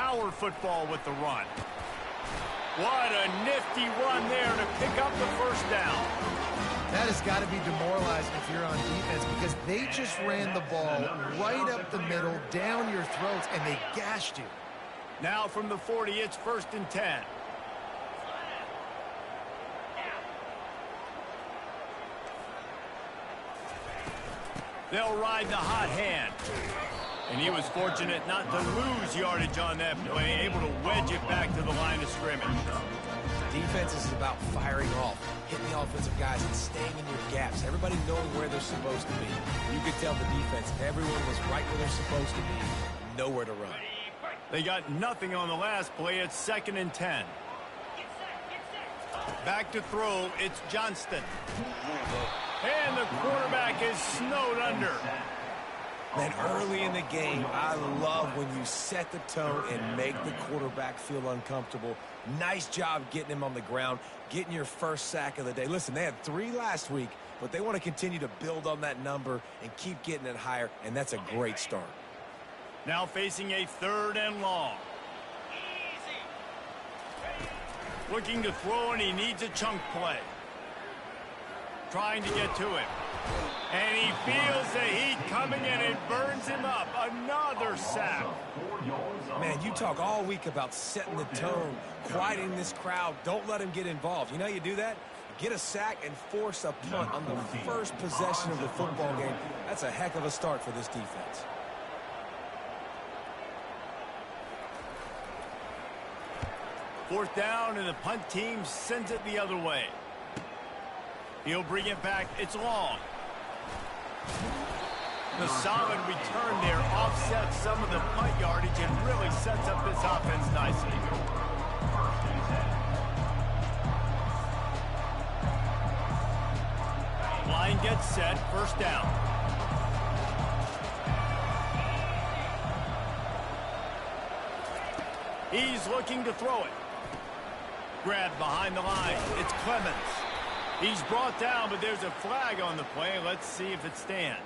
power football with the run. What a nifty run there to pick up the first down. That has got to be demoralizing if you're on defense because they just ran the ball right up the middle, down your throats, and they gashed you. Now from the 40, it's 1st and 10. They'll ride the hot hand. And he was fortunate not to lose yardage on that play, able to wedge it back to the line of scrimmage. Defense is about firing off, hitting the offensive guys and staying in your gaps. Everybody knowing where they're supposed to be. You could tell the defense, everyone was right where they're supposed to be. Nowhere to run. They got nothing on the last play. It's 2nd and 10. Back to throw. It's Johnston. And the quarterback is snowed under. Man, early in the game, I love when you set the tone and make the quarterback feel uncomfortable. Nice job getting him on the ground, getting your first sack of the day. Listen, they had 3 last week, but they want to continue to build on that number and keep getting it higher, and that's a great start. Now facing a 3rd and long. Looking to throw, and he needs a chunk play. Trying to get to him. And he feels the heat coming, and it burns him up. Another sack. Man, you talk all week about setting the tone, quieting this crowd. Don't let him get involved. You know how you do that? Get a sack and force a punt on the first possession of the football game. That's a heck of a start for this defense. Fourth down, and the punt team sends it the other way. He'll bring it back. It's long. The solid return there offsets some of the punt yardage and really sets up this offense nicely. Line gets set. 1st down. He's looking to throw it. Grabbed behind the line. It's Clemens. He's brought down, but there's a flag on the play. Let's see if it stands.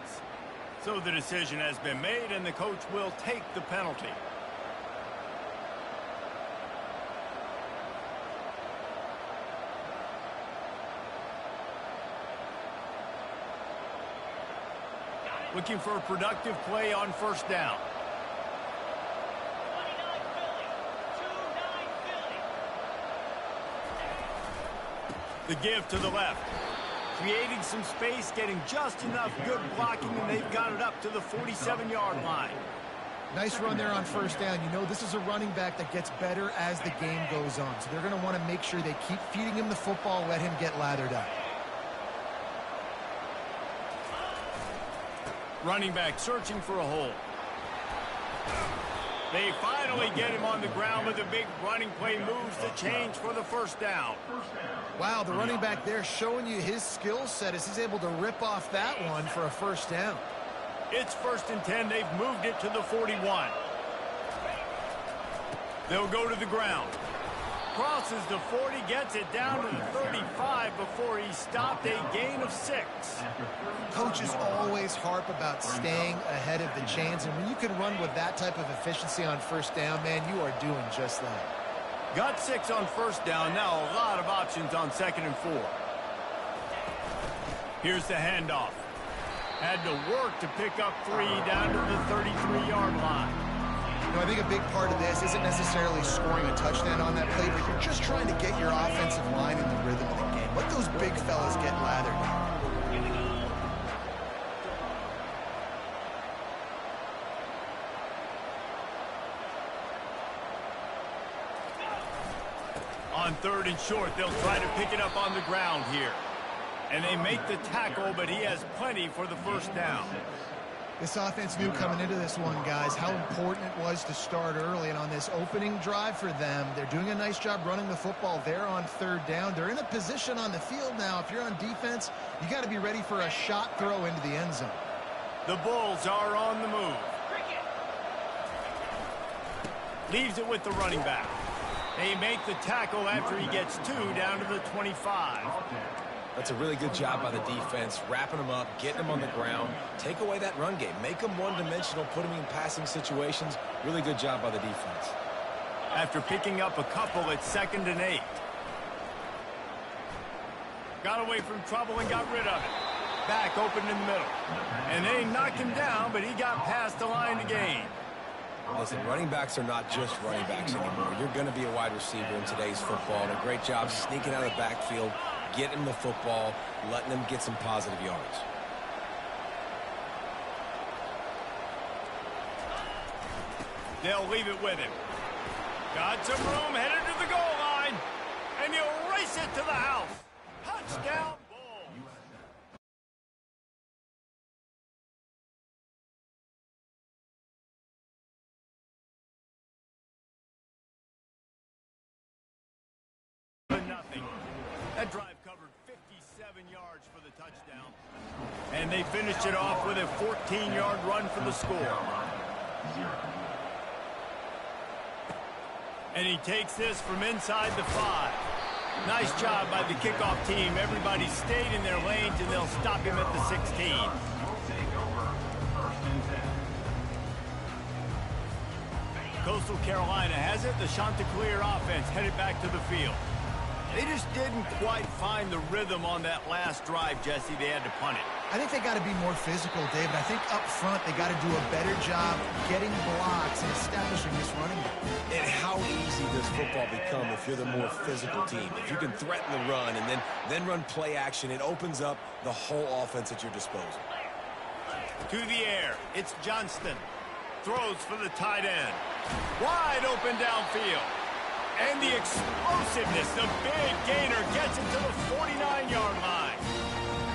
So the decision has been made, and the coach will take the penalty. Looking for a productive play on 1st down. The give to the left. Creating some space, getting just enough good blocking, and they've got it up to the 47-yard line. Nice run there on 1st down. You know, this is a running back that gets better as the game goes on. So they're going to want to make sure they keep feeding him the football, let him get lathered up. Running back searching for a hole. They finally get him on the ground with a big running play, moves the change for the 1st down. Wow, the running back there showing you his skill set as he's able to rip off that one for a 1st down. It's 1st and 10. They've moved it to the 41. They'll go to the ground. Crosses the 40, gets it down to the 35 before he stopped, a gain of 6. Coaches always harp about staying ahead of the chains, and when you can run with that type of efficiency on 1st down, man, you are doing just that. Got 6 on 1st down. Now a lot of options on 2nd and 4. Here's the handoff. Had to work to pick up 3 down to the 33-yard line. You know, I think a big part of this isn't necessarily scoring a touchdown on that play, but you're just trying to get your offensive line in the rhythm of the game. Let those big fellas get lathered. On 3rd and short, they'll try to pick it up on the ground here. And they make the tackle, but he has plenty for the 1st down. This offense knew coming into this one, guys, how important it was to start early. And on this opening drive for them, they're doing a nice job running the football there on 3rd down. They're in a position on the field now. If you're on defense, you got to be ready for a shot throw into the end zone. The Bulls are on the move. Leaves it with the running back. They make the tackle after he gets 2 down to the 25. That's a really good job by the defense, wrapping them up, getting them on the ground. Take away that run game. Make them one-dimensional, put them in passing situations. Really good job by the defense. after picking up a couple at 2nd and 8. Got away from trouble and got rid of it. Back open in the middle. And they knocked him down, but he got past the line to gain. Listen, running backs are not just running backs anymore. You're going to be a wide receiver in today's football. And a great job sneaking out of the backfield, getting him the football, letting him get some positive yards. They'll leave it with him. Got some room, headed to the goal line. And he'll race it to the house. Touchdown, Bulls. Nothing. That drive covered 57 yards for the touchdown. And they finished it off with a 14-yard run for the score. And he takes this from inside the 5. Nice job by the kickoff team. Everybody stayed in their lanes, and they'll stop him at the 16. Coastal Carolina has it. The Chanticleer offense headed back to the field. They just didn't quite find the rhythm on that last drive, Jesse. They had to punt it. I think they got to be more physical, David. I think up front they got to do a better job getting blocks and establishing this running game. And how easy does football become if you're the more physical team? If you can threaten the run and then run play action, it opens up the whole offense at your disposal. To the air, it's Johnston. Throws for the tight end. Wide open downfield. And the explosiveness, the big gainer gets it to the 49-yard line.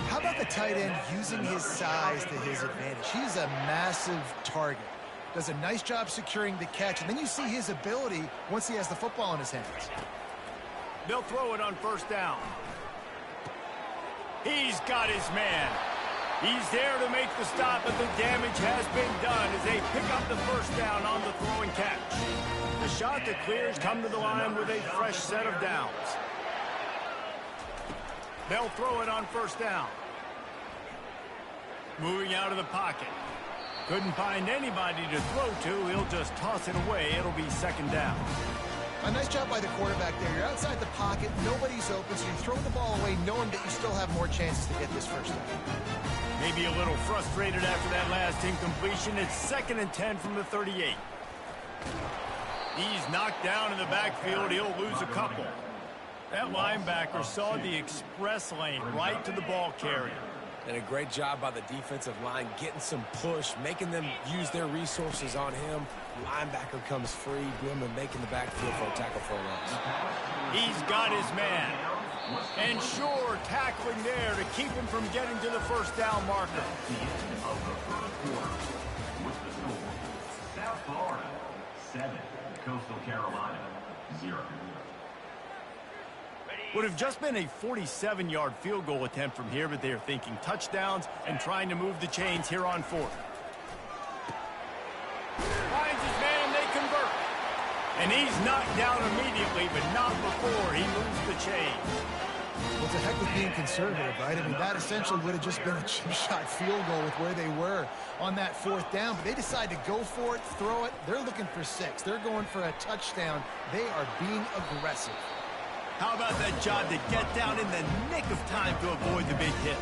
How about the tight end using his size to his advantage? He's a massive target. Does a nice job securing the catch, and then you see his ability once he has the football in his hands. They'll throw it on 1st down. He's got his man. He's there to make the stop, but the damage has been done as they pick up the 1st down on the throw and catch. The Chanticleers come to the line with a fresh set of downs. They'll throw it on 1st down. Moving out of the pocket. Couldn't find anybody to throw to. He'll just toss it away. It'll be 2nd down. A nice job by the quarterback there. You're outside the pocket. Nobody's open, so you throw the ball away knowing that you still have more chances to get this 1st down. Maybe a little frustrated after that last incompletion. It's 2nd and 10 from the 38. He's knocked down in the backfield. He'll lose a couple. That linebacker saw the express lane right to the ball carrier. And a great job by the defensive line getting some push, making them use their resources on him. Linebacker comes free, boom, and making the backfield for a tackle for a loss. He's got his man. And sure, tackling there to keep him from getting to the 1st down marker. South Florida, 7. Coastal Carolina, 0. Would have just been a 47-yard field goal attempt from here, but they are thinking touchdowns and trying to move the chains here on 4th. Finds his man, they convert. And he's knocked down immediately, but not before he moves the chains. Well, it's a heck with being conservative, right? I mean, that essentially would have just been a chip shot field goal with where they were on that 4th down. But they decide to go for it, throw it. They're looking for 6. They're going for a touchdown. They are being aggressive. How about that job to get down in the nick of time to avoid the big hit?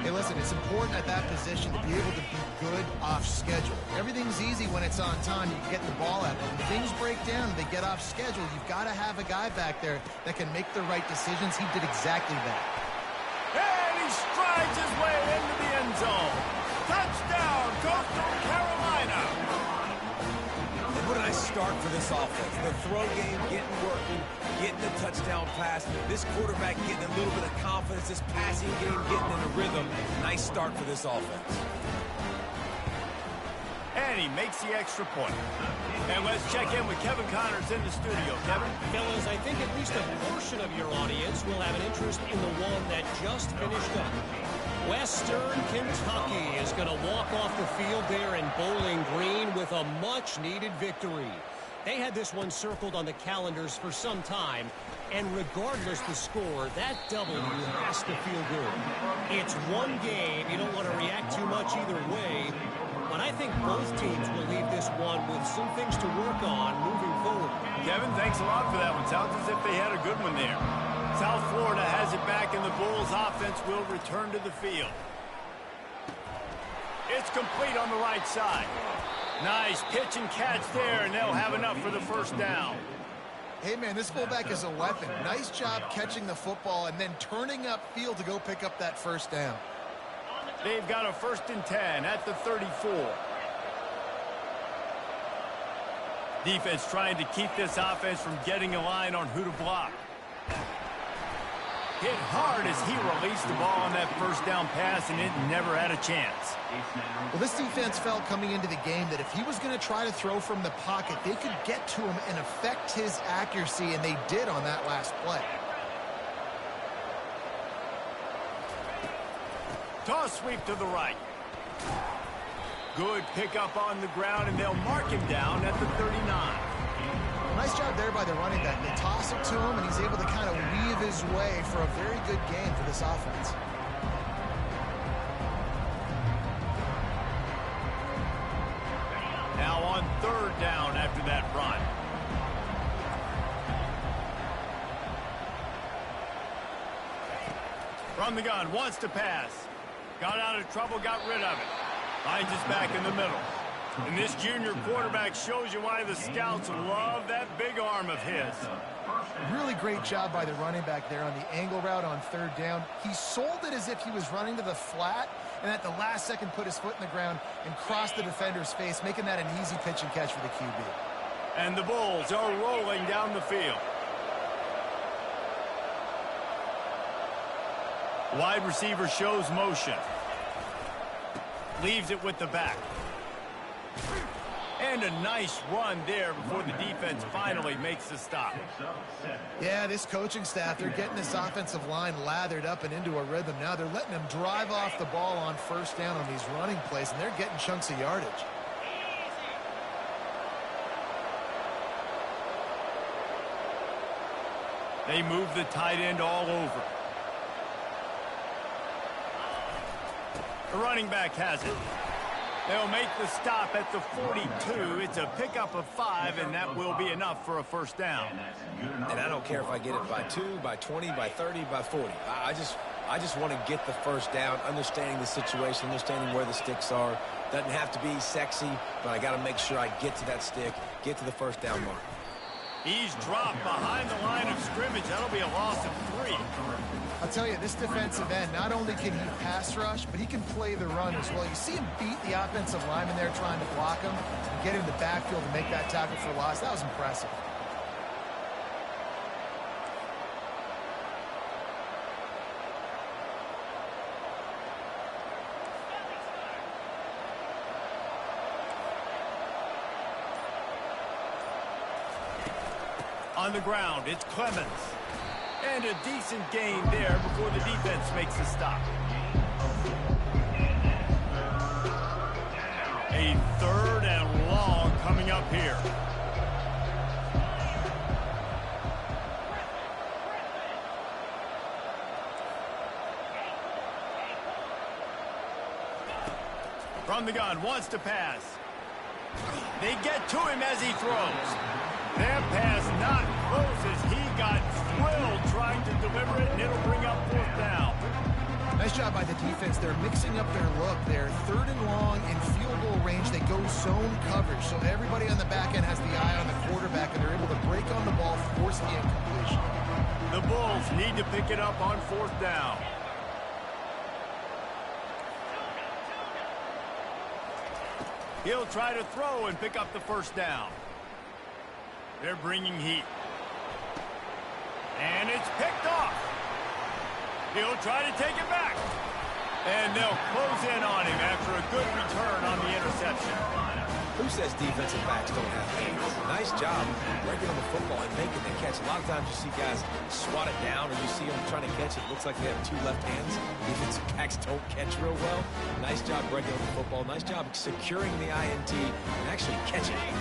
Hey, listen, it's important at that position to be able to be good off schedule. Everything's easy when it's on time. You can get the ball out. When things break down and they get off schedule, you've got to have a guy back there that can make the right decisions. He did exactly that. And he strides his way into the end zone. Touchdown, Coastal Carolina. And what a nice start for this offense. The throw game getting working, getting the touchdown pass. This quarterback getting a little bit of confidence. This passing game getting in a rhythm. Nice start for this offense. And he makes the extra point. And let's check in with Kevin Connors in the studio. Kevin? Fellas, I think at least a portion of your audience will have an interest in the one that just finished up. Western Kentucky is going to walk off the field there in Bowling Green with a much-needed victory. They had this one circled on the calendars for some time, and regardless the score, that W has to feel good. It's one game. You don't want to react too much either way, but I think both teams will leave this one with some things to work on moving forward. Kevin. Thanks a lot for that one. Sounds as if they had a good one there. South Florida has it back, and the Bulls offense will return to the field. It's complete on the right side. Nice pitch and catch there, and they'll have enough for the first down. Hey, man, this fullback is a weapon. Nice job catching the football and then turning upfield to go pick up that first down. They've got a 1st and 10 at the 34. Defense trying to keep this offense from getting a line on who to block. Hit hard as he released the ball on that first down pass, and it never had a chance. Well, this defense felt coming into the game that if he was going to try to throw from the pocket, they could get to him and affect his accuracy, and they did on that last play. Toss sweep to the right. Good pickup on the ground, and they'll mark him down at the 39. Nice job there by the running back. They toss it to him, and he's able to kind of weave his way for a very good game for this offense. Now on 3rd down after that run. From the gun, wants to pass. Got out of trouble, got rid of it. Finds his back in the middle. And this junior quarterback shows you why the scouts love that big arm of his. Really great job by the running back there on the angle route on 3rd down. He sold it as if he was running to the flat, and at the last second put his foot in the ground and crossed the defender's face, making that an easy pitch and catch for the QB. And the Bulls are rolling down the field. Wide receiver shows motion. Leaves it with the back. And a nice run there before the defense finally makes the stop. Yeah, this coaching staff, they're getting this offensive line lathered up and into a rhythm. Now they're letting them drive off the ball on 1st down on these running plays, and they're getting chunks of yardage. They move the tight end all over. The running back has it. They'll make the stop at the 42. It's a pickup of 5, and that will be enough for a 1st down. And I don't care if I get it by 2, by 20, by 30, by 40. I just want to get the first down, understanding the situation, understanding where the sticks are. Doesn't have to be sexy, but I got to make sure I get to that stick, get to the 1st down mark. He's dropped behind the line of scrimmage. That'll be a loss of 3. I'll tell you, this defensive end, not only can he pass rush, but he can play the run as well. You see him beat the offensive lineman there trying to block him and get him in the backfield to make that tackle for loss. That was impressive. On the ground, it's Clemens. And a decent gain there before the defense makes the stop. A 3rd and long coming up here. From the gun, wants to pass. They get to him as he throws. That pass not close as he got thrilled trying to deliver it, and it'll bring up 4th down. Nice job by the defense. They're mixing up their look. They're 3rd and long in field goal range. They go zone coverage, so everybody on the back end has the eye on the quarterback, and they're able to break on the ball, force the incompletion. The Bulls need to pick it up on 4th down. He'll try to throw and pick up the 1st down. They're bringing heat. And it's picked off. He'll try to take it back. And they'll close in on him after a good return on the interception. Who says defensive backs don't have hands? Nice job breaking on the football and making the catch. A lot of times you see guys swat it down, or you see them trying to catch it. It looks like they have 2 left hands. Defensive backs don't catch real well. Nice job breaking on the football. Nice job securing the INT and actually catching it.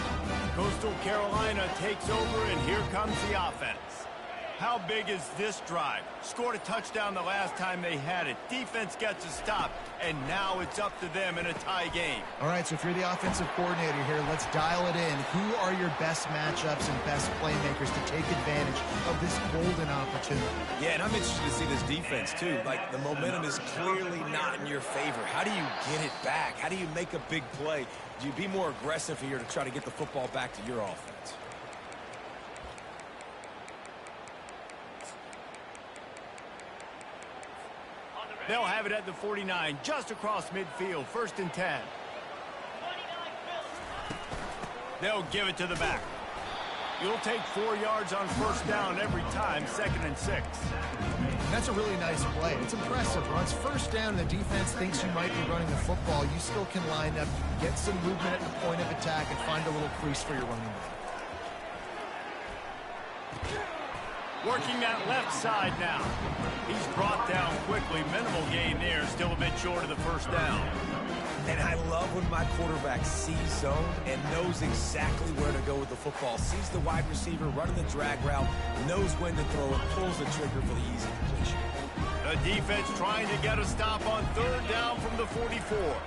Coastal Carolina takes over, and here comes the offense. How big is this drive? Scored a touchdown the last time they had it. Defense gets a stop, and now it's up to them in a tie game. All right, so if you're the offensive coordinator here, let's dial it in. Who are your best matchups and best playmakers to take advantage of this golden opportunity? Yeah, and I'm interested to see this defense, too. Like, the momentum is clearly not in your favor. How do you get it back? How do you make a big play? Do you be more aggressive here to try to get the football back to your offense? They'll have it at the 49, just across midfield, 1st and 10. They'll give it to the back. You'll take 4 yards on 1st down every time, 2nd and 6. That's a really nice play. It's impressive. Once 1st down and the defense thinks you might be running the football, you still can line up, get some movement at the point of attack, and find a little crease for your running back. Working that left side now. He's brought down quickly. Minimal gain there. Still a bit short of the 1st down. And I love when my quarterback sees zone and knows exactly where to go with the football. Sees the wide receiver running the drag route, knows when to throw it, pulls the trigger for the easy completion. The defense trying to get a stop on 3rd down from the 44.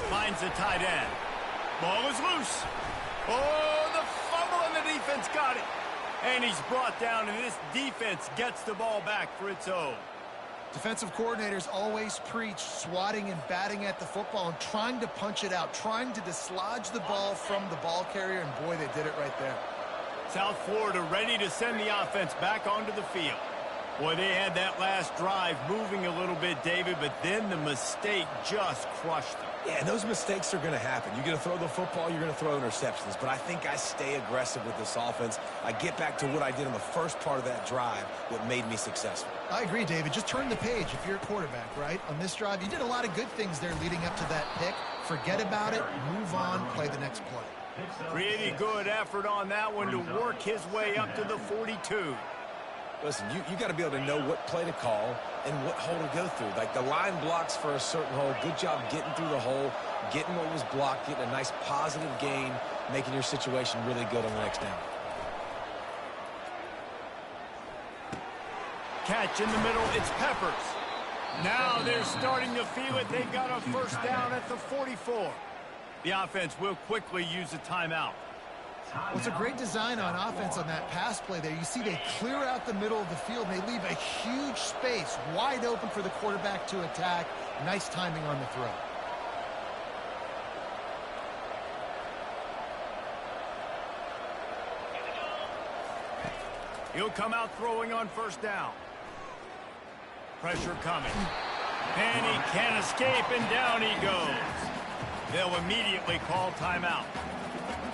Finds the tight end. Ball is loose. Oh, the fumble, and the defense got it. And he's brought down, and this defense gets the ball back for its own. Defensive coordinators always preach swatting and batting at the football and trying to punch it out, trying to dislodge the ball from the ball carrier, and boy, they did it right there. South Florida ready to send the offense back onto the field. Boy, they had that last drive moving a little bit, David, but then the mistake just crushed them. Yeah, those mistakes are going to happen. You're going to throw the football, you're going to throw interceptions. But I think I stay aggressive with this offense. I get back to what I did in the first part of that drive that made me successful. I agree, David. Just turn the page if you're a quarterback, right? On this drive, you did a lot of good things there leading up to that pick. Forget about it, move on, play the next play. Pretty good effort on that one to work his way up to the 42. Listen, you got to be able to know what play to call and what hole to go through. Like, the line blocks for a certain hole. Good job getting through the hole, getting what was blocked, getting a nice positive gain, making your situation really good on the next down. Catch in the middle, it's Peppers. Now they're starting to feel it. They've got a 1st down at the 44. The offense will quickly use a timeout. Well, it's a great design on offense on that pass play there. You see they clear out the middle of the field. They leave a huge space wide open for the quarterback to attack. Nice timing on the throw. He'll come out throwing on 1st down. Pressure coming. And he can't escape, and down he goes. They'll immediately call timeout.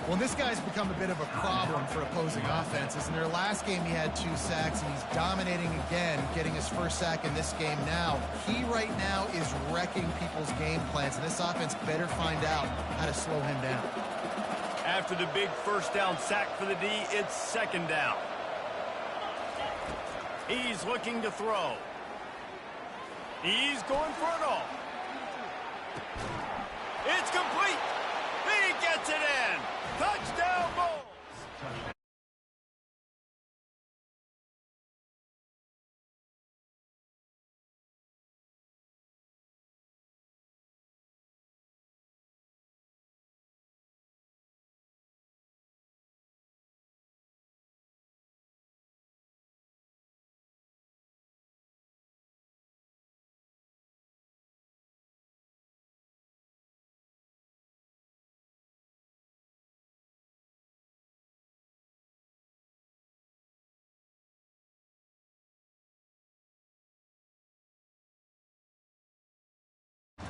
Well, this guy's become a bit of a problem for opposing offenses. In their last game, he had 2 sacks, and he's dominating again, getting his 1st sack in this game now. He right now is wrecking people's game plans, and this offense better find out how to slow him down. After the big 1st down sack for the D, it's 2nd down. He's looking to throw. He's going for it all. It's complete. He gets it in. Touchdown, Bulls.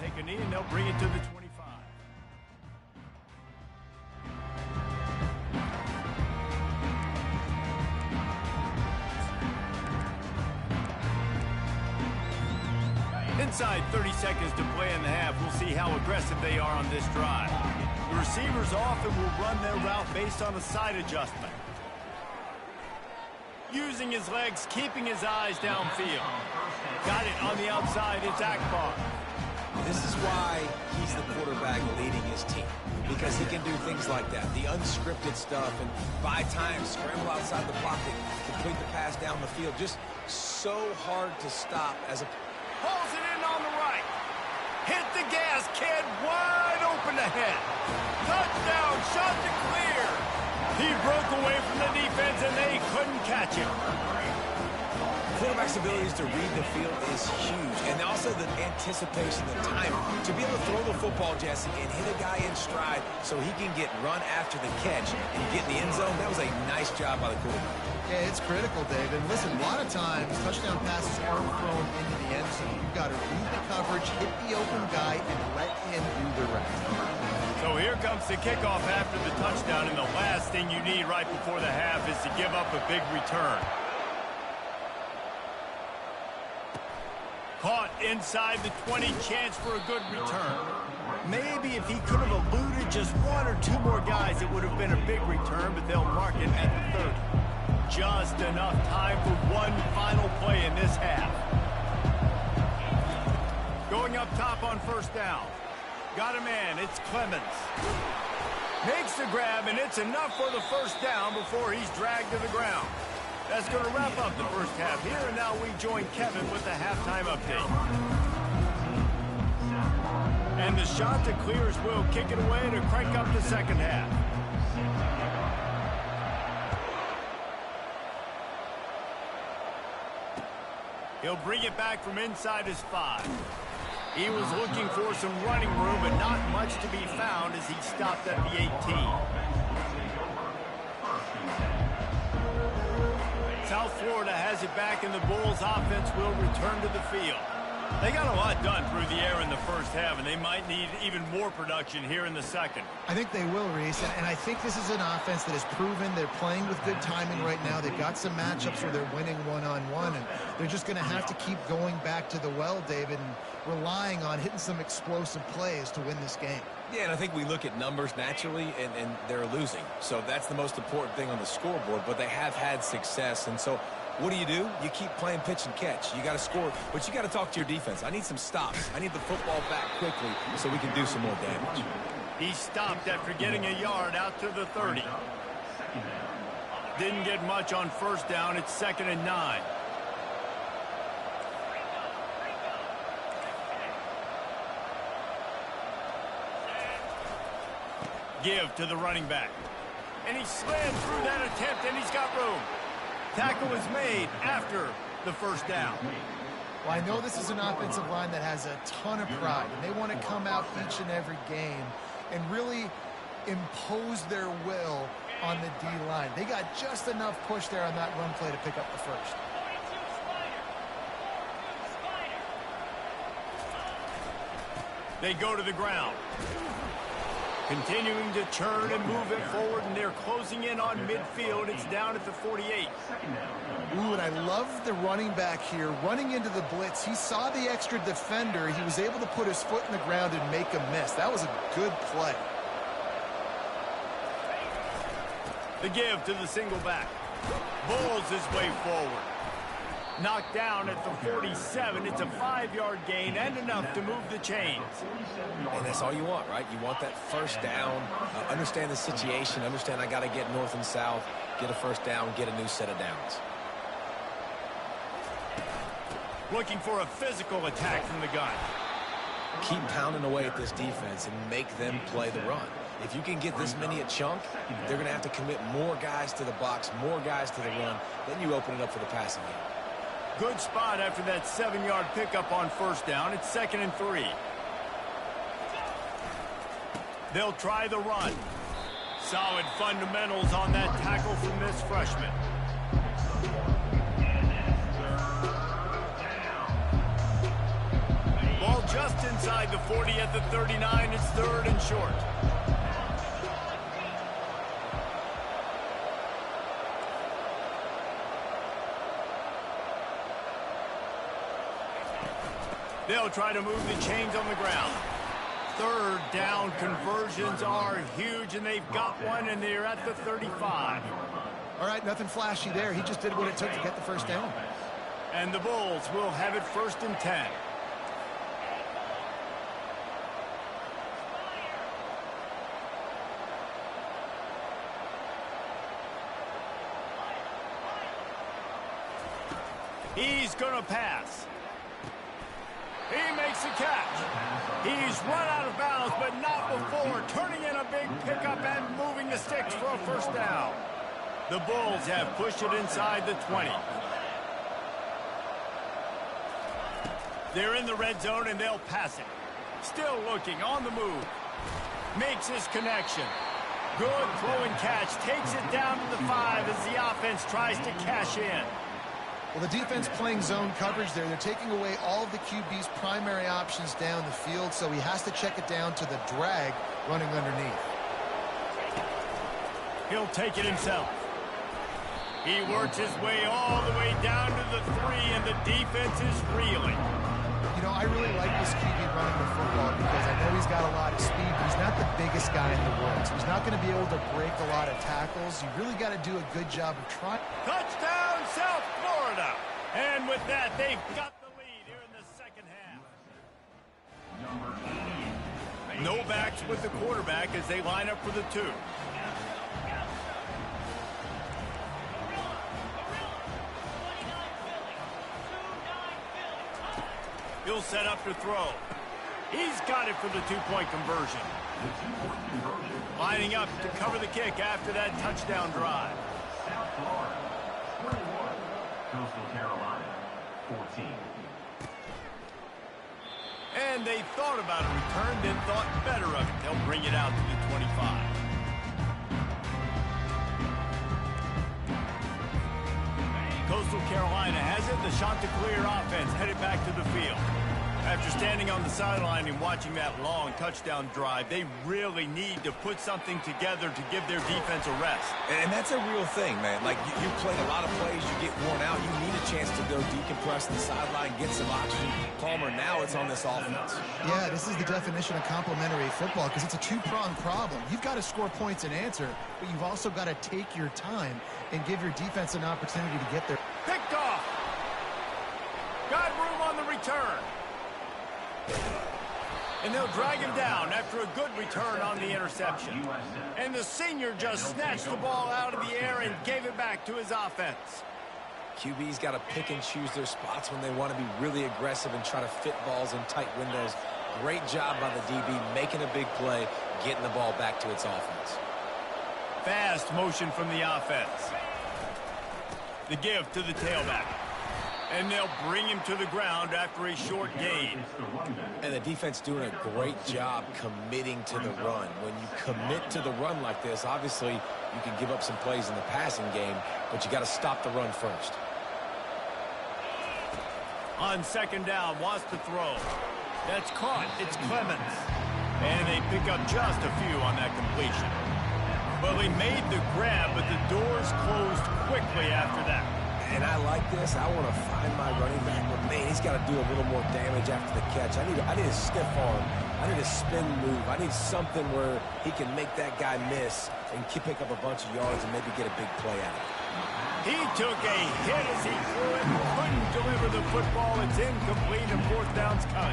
Take a knee, and they'll bring it to the 25. Inside 30 seconds to play in the half. We'll see how aggressive they are on this drive. The receivers often will run their route based on a side adjustment. Using his legs, keeping his eyes downfield. Got it on the outside, it's Akbar. This is why he's the quarterback leading his team, because he can do things like that, the unscripted stuff, and buy time, scramble outside the pocket, complete the pass down the field. Just so hard to stop as a... Pulls it in on the right. Hit the gas, kid. Wide open ahead. Touchdown, shot to clear. He broke away from the defense, and they couldn't catch him. Quarterback's abilities to read the field is huge, and also the anticipation, the time to be able to throw the football, Jesse, and hit a guy in stride so he can get run after the catch and get in the end zone. That was a nice job by the quarterback. Yeah, it's critical, David. Listen, a lot of times touchdown passes aren't thrown into the end zone. You've got to read the coverage, hit the open guy, and let him do the rest. So here comes the kickoff after the touchdown, and the last thing you need right before the half is to give up a big return. Caught inside the 20, chance for a good return. Maybe if he could have eluded just one or two more guys, it would have been a big return, but they'll mark it at the 30. Just enough time for one final play in this half. Going up top on first down. Got a man, it's Clemens. Makes the grab, and it's enough for the first down before he's dragged to the ground. That's going to wrap up the first half here, and now we join Kevin with the halftime update. And the shot to clear as will kick it away to crank up the second half. He'll bring it back from inside his 5. He was looking for some running room, but not much to be found as he stopped at the 18. South Florida has it back, and the Bulls offense will return to the field. They got a lot done through the air in the first half, and they might need even more production here in the second. I think they will, Reese, and I think this is an offense that has proven they're playing with good timing right now. They've got some matchups where they're winning one-on-one, and they're just going to have to keep going back to the well, David, and relying on hitting some explosive plays to win this game. Yeah, and I think we look at numbers naturally, and they're losing. So that's the most important thing on the scoreboard, but they have had success, and so what do? You keep playing pitch and catch. You got to score, but you got to talk to your defense. I need some stops. I need the football back quickly so we can do some more damage. He stopped after getting a yard out to the 30. Didn't get much on first down. It's 2nd and 9. Give to the running back. And he slammed through that attempt, and he's got room. Tackle was made after the first down. Well, I know this is an offensive line that has a ton of pride, and they want to come out each and every game and really impose their will on the D-line. They got just enough push there on that run play to pick up the first. They go to the ground. Continuing to churn and move it forward, and they're closing in on midfield. It's down at the 48. Ooh, and I love the running back here. Running into the blitz, he saw the extra defender. He was able to put his foot in the ground and make a miss. That was a good play. The give to the single back. Bulls his way forward. Knocked down at the 47. It's a 5-yard gain and enough to move the chains. And that's all you want, right? You want that first down, understand the situation, understand I got to get north and south, get a first down, get a new set of downs. Looking for a physical attack from the gun. Keep pounding away at this defense and make them play the run. If you can get this many a chunk, they're going to have to commit more guys to the box, more guys to the run. Then you open it up for the passing game. Good spot after that 7-yard pickup on first down. It's 2nd and 3. They'll try the run. Solid fundamentals on that tackle from this freshman. Ball just inside the 40 at the 39. It's 3rd and short. They'll try to move the chains on the ground. 3rd down conversions are huge, and they've got one, and they're at the 35. All right, nothing flashy there. He just did what it took to get the first down. And the Bulls will have it 1st and 10. He's going to pass. He makes the catch. He's run out of bounds, but not before turning in a big pickup and moving the sticks for a first down. The Bulls have pushed it inside the 20. They're in the red zone, and they'll pass it. Still looking, on the move. Makes his connection. Good throw and catch. Takes it down to the 5 as the offense tries to cash in. Well, the defense playing zone coverage there. They're taking away all of the QB's primary options down the field, so he has to check it down to the drag running underneath. He'll take it himself. He works his way all the way down to the 3, and the defense is reeling. You know, I really like this QB running the football because I know he's got a lot of speed, but he's not the biggest guy in the world. So he's not going to be able to break a lot of tackles. You really got to do a good job of trying. Touchdown, South Florida. And with that, they've got the lead here in the second half. No backs with the quarterback as they line up for the 2. He'll set up to throw. He's got it for the 2-point conversion. Lining up to cover the kick after that touchdown drive. South Florida, 21. Coastal Carolina, 14. And they thought about a return, then thought better of it. They'll bring it out to the 25. Coastal Carolina has it. The Chanticleer offense headed back to the field. After standing on the sideline and watching that long touchdown drive, they really need to put something together to give their defense a rest. And that's a real thing, man. Like, you played a lot of plays, you get worn out, you need a chance to go decompress the sideline, get some oxygen. Palmer, now it's on this offense. Yeah, this is the definition of complementary football because it's a two-pronged problem. You've got to score points and answer, but you've also got to take your time and give your defense an opportunity to get there. Picked off. Got room on the return. And they'll drag him down after a good return on the interception. And the senior just snatched the ball out of the air and gave it back to his offense. QB's got to pick and choose their spots when they want to be really aggressive and try to fit balls in tight windows. Great job by the DB making a big play, getting the ball back to its offense. Fast motion from the offense. The give to the tailback. And they'll bring him to the ground after a short gain. And the defense doing a great job committing to the run. When you commit to the run like this, obviously you can give up some plays in the passing game, but you got to stop the run first. On second down, wants to throw. That's caught. It's Clemens. And they pick up just a few on that completion. Well, he made the grab, but the doors closed quickly after that. And I like this. I want to find my running back, but man, he's got to do a little more damage after the catch. I need a stiff arm. I need a spin move. I need something where he can make that guy miss and pick up a bunch of yards and maybe get a big play out of it. He took a hit as he threw it, couldn't deliver the football. It's incomplete and fourth down's cut.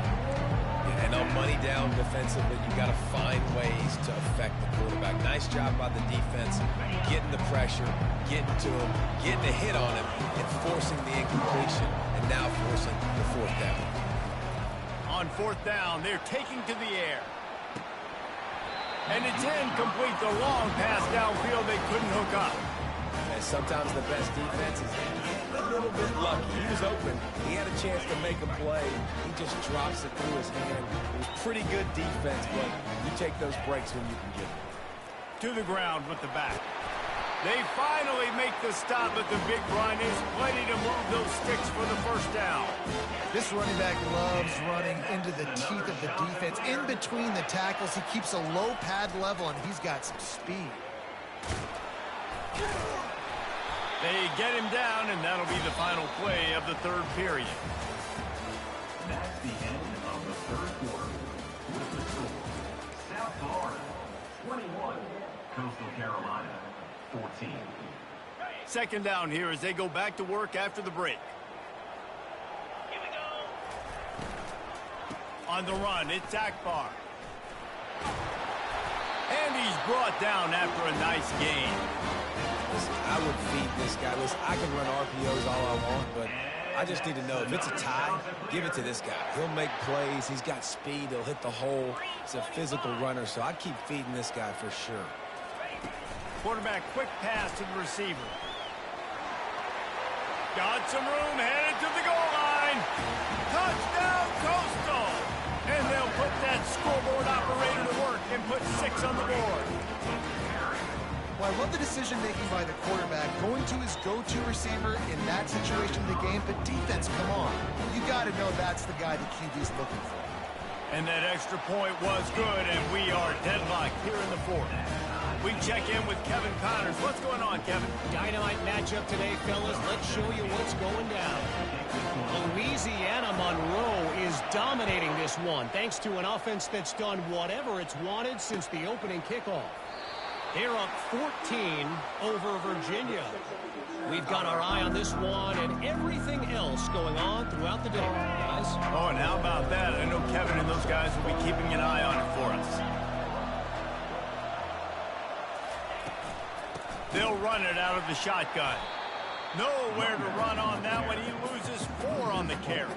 And on money down defensively, you got to find ways to affect the quarterback. Nice job by the defense, getting the pressure, getting to him, getting a hit on him, and forcing the incompletion, and now forcing the fourth down. On fourth down, they're taking to the air. And it's incomplete. The long pass downfield, they couldn't hook up. And sometimes the best defense is a little bit lucky. He was open. He had a chance to make a play. He just drops it through his hand. It was pretty good defense, but you take those breaks when you can get them. To the ground with the back. They finally make the stop, but the big run is plenty to move those sticks for the first down. This running back loves running into the teeth of the defense. In between the tackles, he keeps a low pad level, and he's got some speed. They get him down, and that'll be the final play of the third period. That's the end of the third quarter. With the score, South Florida, 21. Coastal Carolina, 14. Second down here as they go back to work after the break. Here we go. On the run, it's Akbar. And he's brought down after a nice gain. Listen, I would feed this guy. Listen, I can run RPOs all I want, but I just need to know if it's a tie, give it to this guy. He'll make plays. He's got speed. He'll hit the hole. He's a physical runner, so I keep feeding this guy for sure. Quarterback, quick pass to the receiver. Got some room, headed to the goal line. Touchdown, Coastal! And they'll put that scoreboard operator to work and put 6 on the board. Well, I love the decision-making by the quarterback, going to his go-to receiver in that situation of the game, but defense, come on. You got to know that's the guy the QB's looking for. And that extra point was good, and we are deadlocked here in the fourth. We check in with Kevin Connors. What's going on, Kevin? Dynamite matchup today, fellas. Let's show you what's going down. Louisiana Monroe is dominating this one, thanks to an offense that's done whatever it's wanted since the opening kickoff. They're up 14 over Virginia. We've got our eye on this one and everything else going on throughout the day, guys. Oh, and how about that? I know Kevin and those guys will be keeping an eye on it for us. They'll run it out of the shotgun. Nowhere to run on that one. He loses 4 on the carry.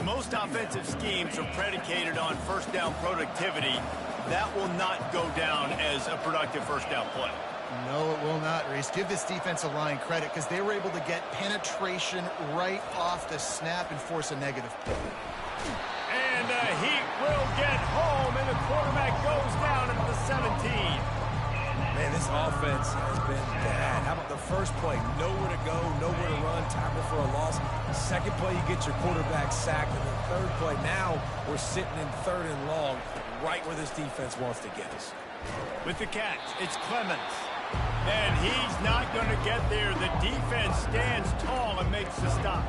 Most offensive schemes are predicated on first down productivity. That will not go down as a productive first down play. No, it will not, Reese. Give this defensive line credit because they were able to get penetration right off the snap and force a negative play. And Heat will get home, and the quarterback goes down at the 17. Man, this offense has been bad. How about the first play? Nowhere to go, nowhere to run, tackle for a loss. The second play, you get your quarterback sacked. And the third play, now we're sitting in 3rd and long, right where this defense wants to get us. With the catch, it's Clemens. And he's not going to get there. The defense stands tall and makes the stop.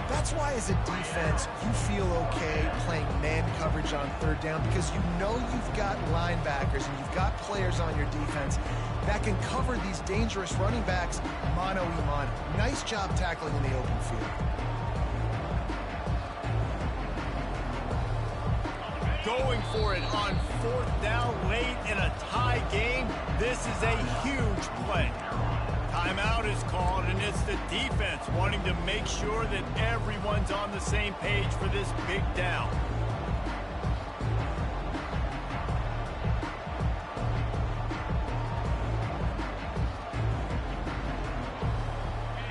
That's why, as a defense, you feel okay playing man coverage on 3rd down because you know you've got linebackers and you've got players on your defense that can cover these dangerous running backs mano-a-mano. Nice job tackling in the open field. Going for it on 4th down late in a tie game. This is a huge play. Timeout is called, and it's the defense wanting to make sure that everyone's on the same page for this big down.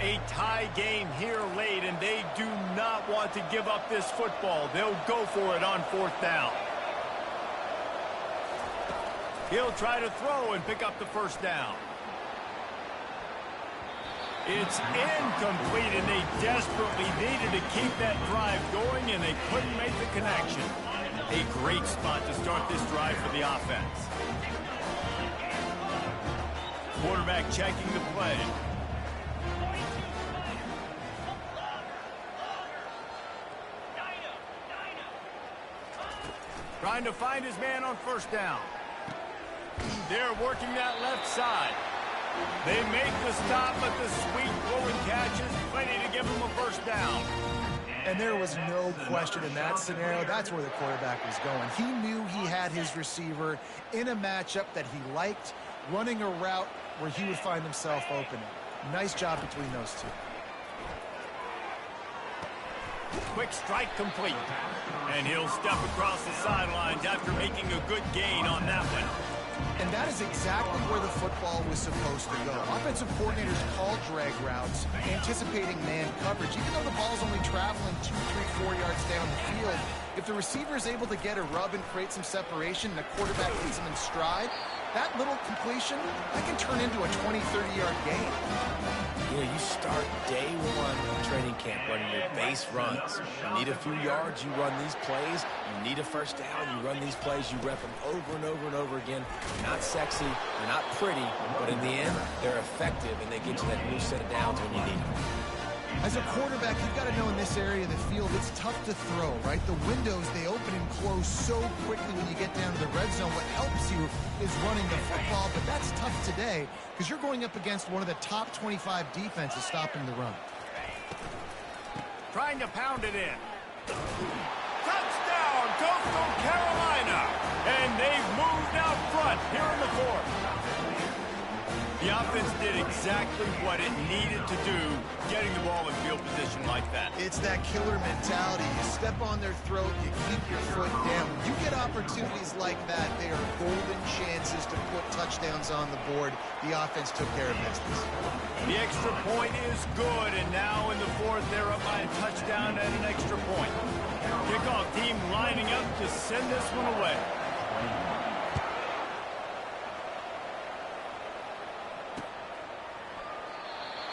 A tie game here late, and they do not want to give up this football. They'll go for it on 4th down. He'll try to throw and pick up the first down. It's incomplete, and they desperately needed to keep that drive going, and they couldn't make the connection. A great spot to start this drive for the offense. Quarterback checking the play. Trying to find his man on 1st down. They're working that left side. They make the stop, but the sweet blowing catch is plenty to give them a 1st down. And there was no question in that scenario. That's where the quarterback was going. He knew he had his receiver in a matchup that he liked, running a route where he would find himself opening. Nice job between those two. Quick strike complete. And he'll step across the sidelines after making a good gain on that one. And that is exactly where the football was supposed to go. Offensive coordinators call drag routes, anticipating man coverage. Even though the ball's only traveling 2, 3, 4 yards down the field, if the receiver is able to get a rub and create some separation and the quarterback gets him in stride, that little completion, that can turn into a 20, 30-yard gain. You know, you start day 1 of training camp running your base runs. You need a few yards, you run these plays. You need a 1st down, you run these plays. You rep them over and over and over again. They're not sexy, they're not pretty, but in the end, they're effective, and they get you that new set of downs when you need them. As a quarterback, you've got to know in this area of the field, it's tough to throw, right? The windows, they open and close so quickly when you get down to the red zone. What helps you is running the football, but that's tough today because you're going up against one of the top 25 defenses stopping the run. Trying to pound it in. Touchdown, Coastal Carolina! And they've moved out front here in the 4th. The offense did exactly what it needed to do, getting the ball in field position like that. It's that killer mentality. You step on their throat, you keep your foot down. When you get opportunities like that, they are golden chances to put touchdowns on the board. The offense took care of business. The extra point is good, and now in the fourth, they're up by a touchdown and an extra point. Kickoff team lining up to send this one away.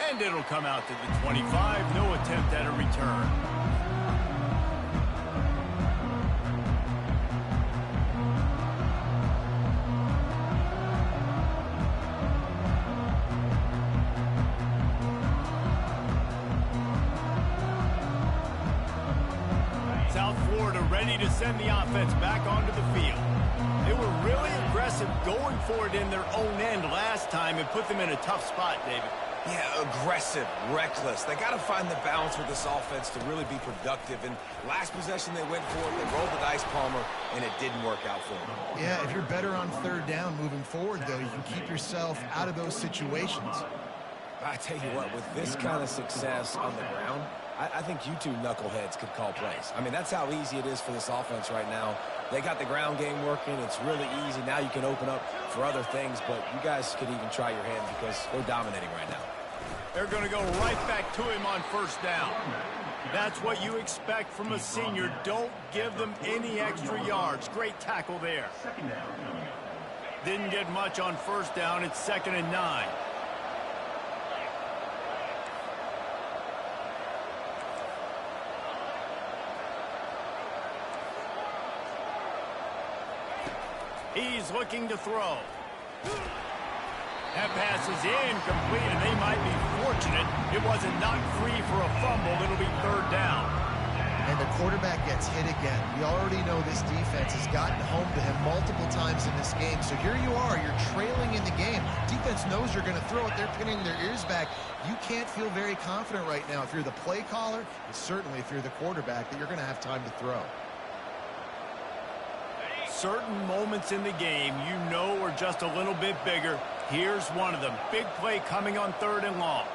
And it'll come out to the 25. No attempt at a return. South Florida ready to send the offense back onto the field. They were really aggressive going for it in their own end last time and put them in a tough spot, David. Yeah, aggressive, reckless. They got to find the balance with this offense to really be productive. And last possession they went for it, they rolled the dice, Palmer, and it didn't work out for them. Yeah, if you're better on third down moving forward, though, you can keep yourself out of those situations. I tell you what, with this kind of success on the ground, I think you two knuckleheads could call plays. I mean, that's how easy it is for this offense right now. They got the ground game working. It's really easy. Now you can open up for other things, but you guys could even try your hand because they're dominating right now. They're going to go right back to him on first down. That's what you expect from a senior. Don't give them any extra yards. Great tackle there. Didn't get much on first down. It's 2nd and 9. He's looking to throw. That pass is incomplete, and they might be fortunate it wasn't knocked free for a fumble. It'll be 3rd down. And the quarterback gets hit again. We already know this defense has gotten home to him multiple times in this game. So here you are, you're trailing in the game. Defense knows you're going to throw it. They're pinning their ears back. You can't feel very confident right now if you're the play caller, and certainly if you're the quarterback, that you're going to have time to throw. Certain moments in the game you know are just a little bit bigger. Here's one of them. Big play coming on 3rd and long.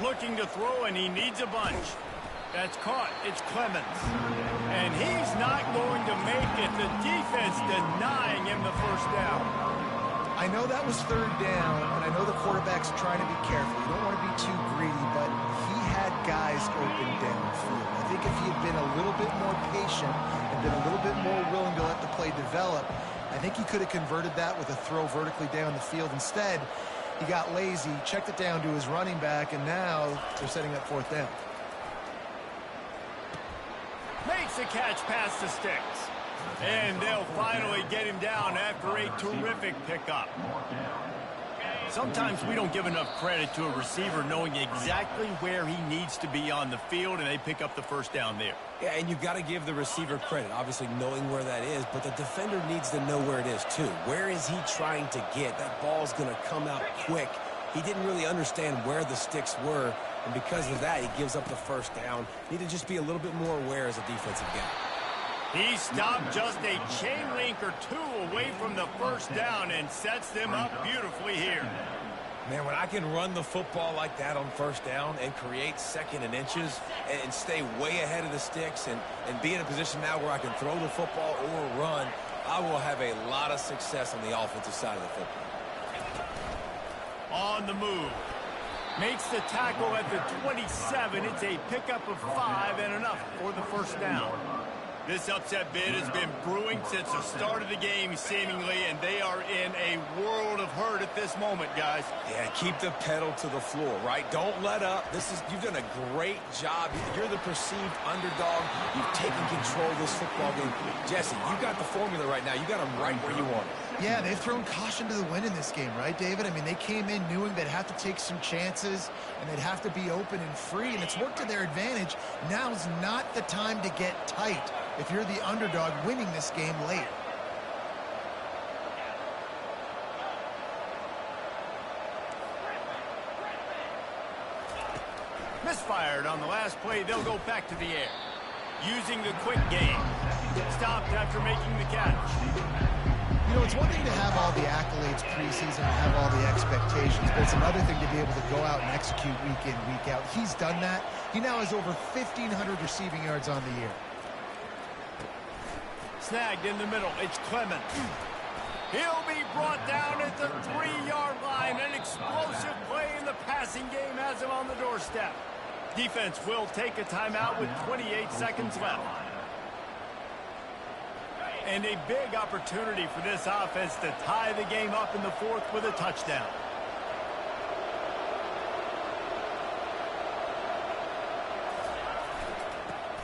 Looking to throw, and he needs a bunch. That's caught. It's Clemens. And he's not going to make it. The defense denying him the first down. I know that was 3rd down, and I know the quarterback's trying to be careful. You don't want to be too greedy, but he had guys open downfield. I think if he had been a little bit more patient and been a little bit more willing to let the play develop, I think he could have converted that with a throw vertically down the field. Instead, he got lazy, checked it down to his running back, and now they're setting up 4th down. Makes a catch past the sticks. And they'll finally get him down after a terrific pickup. Sometimes we don't give enough credit to a receiver knowing exactly where he needs to be on the field, and they pick up the first down there. Yeah, and you've got to give the receiver credit, obviously knowing where that is, but the defender needs to know where it is too. Where is he trying to get? That ball's going to come out quick. He didn't really understand where the sticks were, and because of that, he gives up the first down. Need to just be a little bit more aware as a defensive guy. He stopped just a chain link or two away from the first down and sets them up beautifully here. Man, when I can run the football like that on first down and create 2nd and inches and stay way ahead of the sticks and be in a position now where I can throw the football or run, I will have a lot of success on the offensive side of the football. On the move. Makes the tackle at the 27. It's a pickup of 5 and enough for the first down. This upset bid has been brewing since the start of the game, seemingly, and they are in a world of hurt at this moment, guys. Yeah, keep the pedal to the floor, right? Don't let up. You've done a great job. You're the perceived underdog. You've taken control of this football game. Jesse, you got the formula right now. You got them right where you want it. Yeah, they've thrown caution to the wind in this game, right, David? I mean, they came in knowing they'd have to take some chances, and they'd have to be open and free, and it's worked to their advantage. Now's not the time to get tight if you're the underdog winning this game late. Misfired on the last play. They'll go back to the air. Using the quick game. Stopped after making the catch. You know, it's one thing to have all the accolades preseason and have all the expectations, but it's another thing to be able to go out and execute week in, week out. He's done that. He now has over 1,500 receiving yards on the year. Snagged in the middle. It's Clemens. He'll be brought down at the 3-yard line. An explosive play in the passing game has him on the doorstep. Defense will take a timeout with 28 seconds left. And a big opportunity for this offense to tie the game up in the fourth with a touchdown.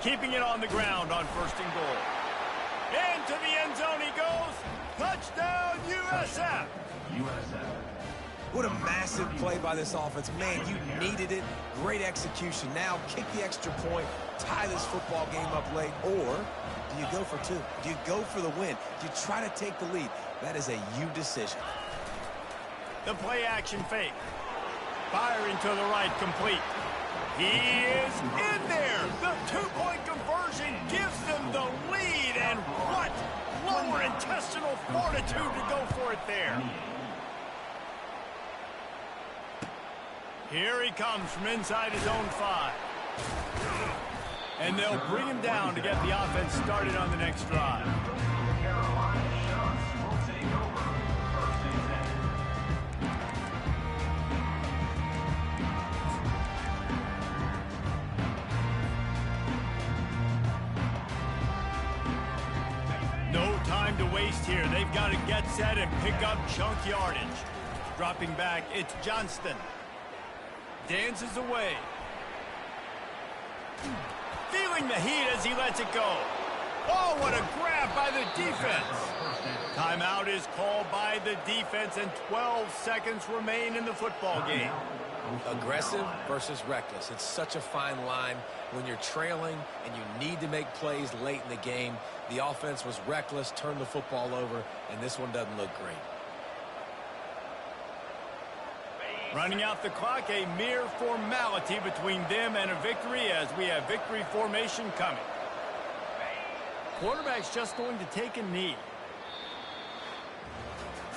Keeping it on the ground on 1st and goal. Into the end zone he goes. Touchdown, USF. What a massive play by this offense. Man, you needed it. Great execution. Now kick the extra point, tie this football game up late, or do you go for two? Do you go for the win? Do you try to take the lead? That is a you decision. The play action fake. Firing to the right, complete. He is in there. The 2-point conversion gives them the lead. And what lower intestinal fortitude to go for it there. Here he comes from inside his own 5. And they'll bring him down to get the offense started on the next drive. No time to waste here. They've got to get set and pick up chunk yardage. Dropping back, it's Johnston. Dances away. Feeling the heat as he lets it go. Oh, what a grab by the defense. Timeout is called by the defense, and 12 seconds remain in the football game. Aggressive versus reckless. It's such a fine line when you're trailing and you need to make plays late in the game. The offense was reckless, turned the football over, and this one doesn't look great. Running out the clock, a mere formality between them and a victory as we have victory formation coming. Quarterback's just going to take a knee.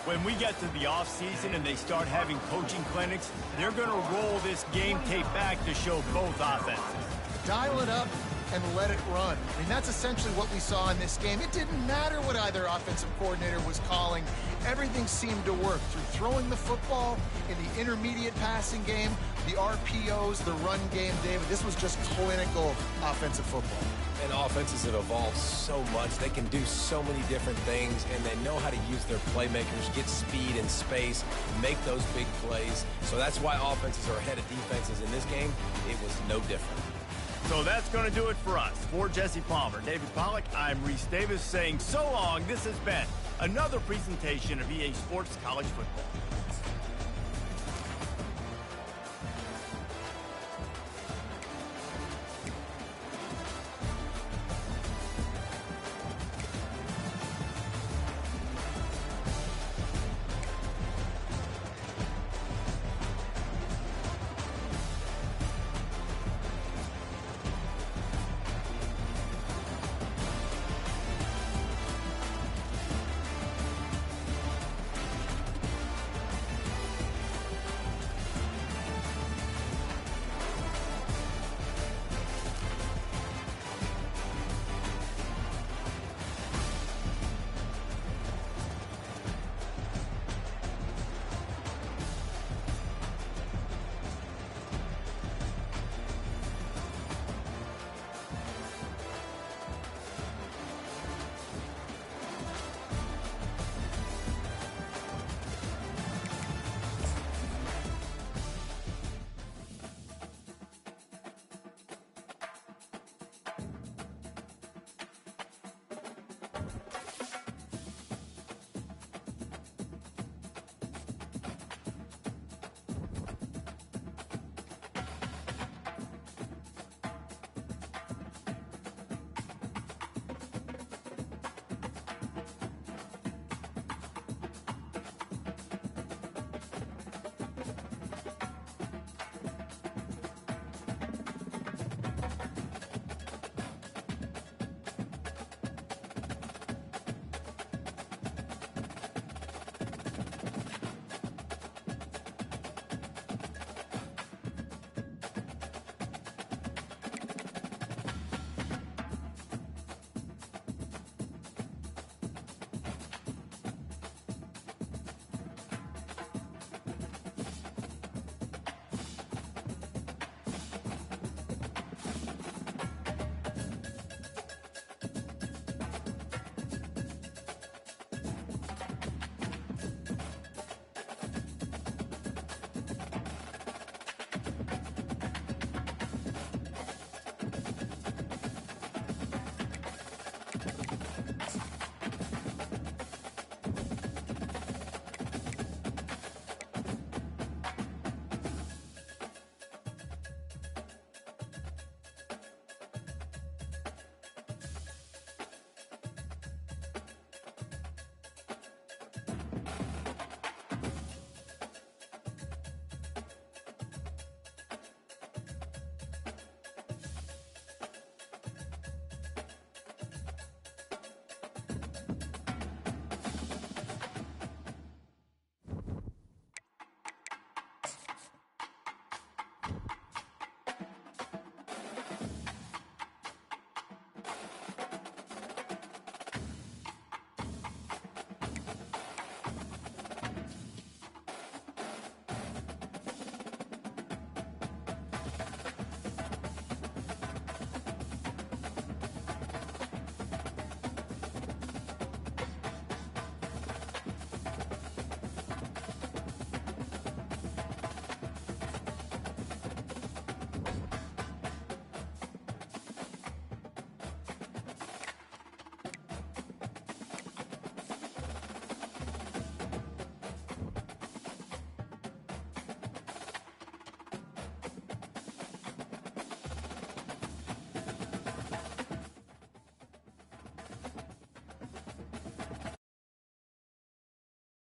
When we get to the offseason and they start having coaching clinics, they're going to roll this game tape back to show both offenses. Dial it up and let it run. I mean, that's essentially what we saw in this game. It didn't matter what either offensive coordinator was calling. Everything seemed to work through throwing the football in the intermediate passing game, the RPOs, the run game, David. This was just clinical offensive football. And offenses have evolved so much. They can do so many different things, and they know how to use their playmakers, get speed and space, make those big plays. So that's why offenses are ahead of defenses in this game. It was no different. So that's going to do it for us. For Jesse Palmer, David Pollack, I'm Reese Davis saying so long. This has been another presentation of EA Sports College Football.